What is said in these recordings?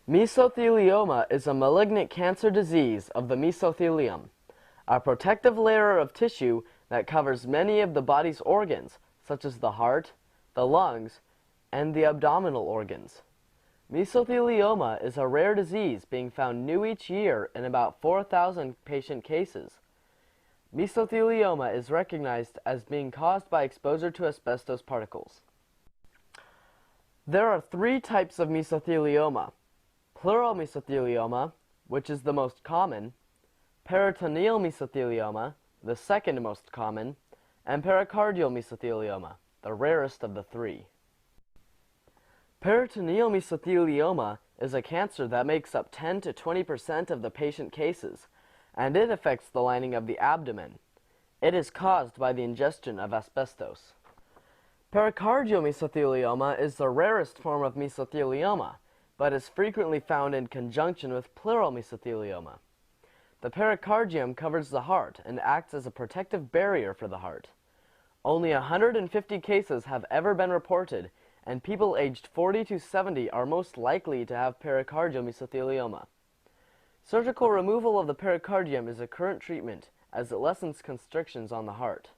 Mesothelioma is a malignant cancer disease of the mesothelium, a protective layer of tissue that covers many of the body's organs, such as the heart, the lungs, and the abdominal organs. Mesothelioma is a rare disease being found new each year in about 4,000 patient cases. Mesothelioma is recognized as being caused by exposure to asbestos particles. There are three types of mesothelioma: pleural mesothelioma, which is the most common, peritoneal mesothelioma, the second most common, and pericardial mesothelioma, the rarest of the three. Peritoneal mesothelioma is a cancer that makes up 10 to 20% of the patient cases, and it affects the lining of the abdomen. It is caused by the ingestion of asbestos. Pericardial mesothelioma is the rarest form of mesothelioma, but is frequently found in conjunction with pleural mesothelioma. The pericardium covers the heart and acts as a protective barrier for the heart. Only 150 cases have ever been reported, and people aged 40 to 70 are most likely to have pericardial mesothelioma. Surgical removal of the pericardium is a current treatment, as it lessens constrictions on the heart.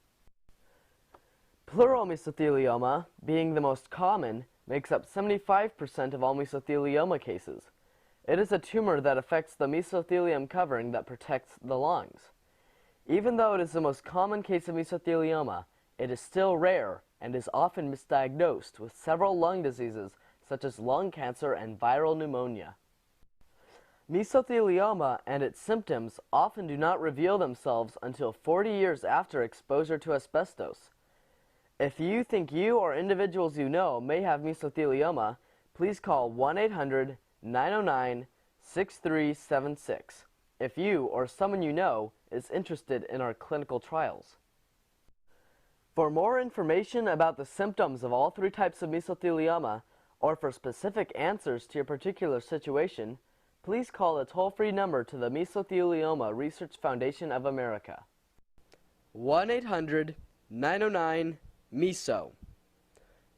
Pleural mesothelioma, being the most common, makes up 75% of all mesothelioma cases. It is a tumor that affects the mesothelium covering that protects the lungs. Even though it is the most common case of mesothelioma, it is still rare and is often misdiagnosed with several lung diseases such as lung cancer and viral pneumonia. Mesothelioma and its symptoms often do not reveal themselves until 40 years after exposure to asbestos. If you think you or individuals you know may have mesothelioma, please call 1-800-909-6376 if you or someone you know is interested in our clinical trials. For more information about the symptoms of all three types of mesothelioma, or for specific answers to your particular situation, please call the toll-free number to the Mesothelioma Research Foundation of America. 1-800-909-MESO.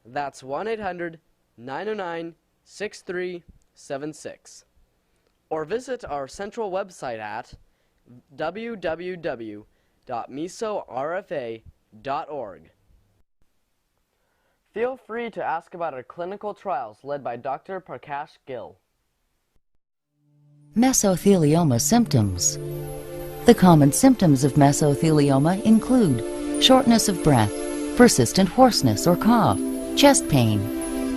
That's 1-800-909-6376. Or visit our central website at www.mesorfa.org. Feel free to ask about our clinical trials led by Dr. Prakash Gill. Mesothelioma symptoms. The common symptoms of mesothelioma include shortness of breath, persistent hoarseness or cough, chest pain,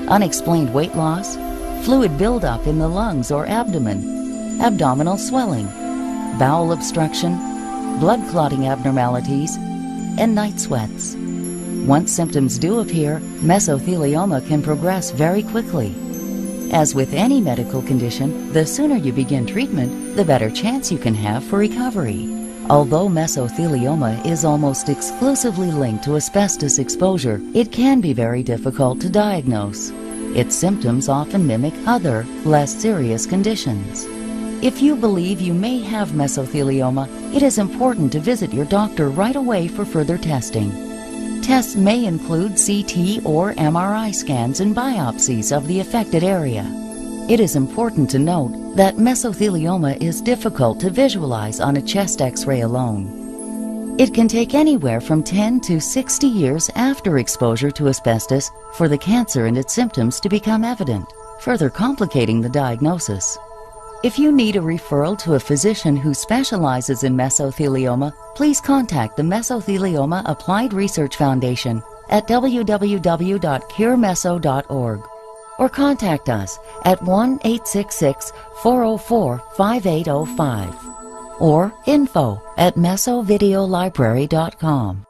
unexplained weight loss, fluid buildup in the lungs or abdomen, abdominal swelling, bowel obstruction, blood clotting abnormalities, and night sweats. Once symptoms do appear, mesothelioma can progress very quickly. As with any medical condition, the sooner you begin treatment, the better chance you can have for recovery. Although mesothelioma is almost exclusively linked to asbestos exposure, it can be very difficult to diagnose. Its symptoms often mimic other, less serious conditions. If you believe you may have mesothelioma, it is important to visit your doctor right away for further testing. Tests may include CT or MRI scans and biopsies of the affected area. It is important to note that mesothelioma is difficult to visualize on a chest X-ray alone. It can take anywhere from 10 to 60 years after exposure to asbestos for the cancer and its symptoms to become evident, further complicating the diagnosis. If you need a referral to a physician who specializes in mesothelioma, please contact the Mesothelioma Applied Research Foundation at www.curemeso.org or contact us at 1-866-404-5805 or info@mesovideolibrary.com.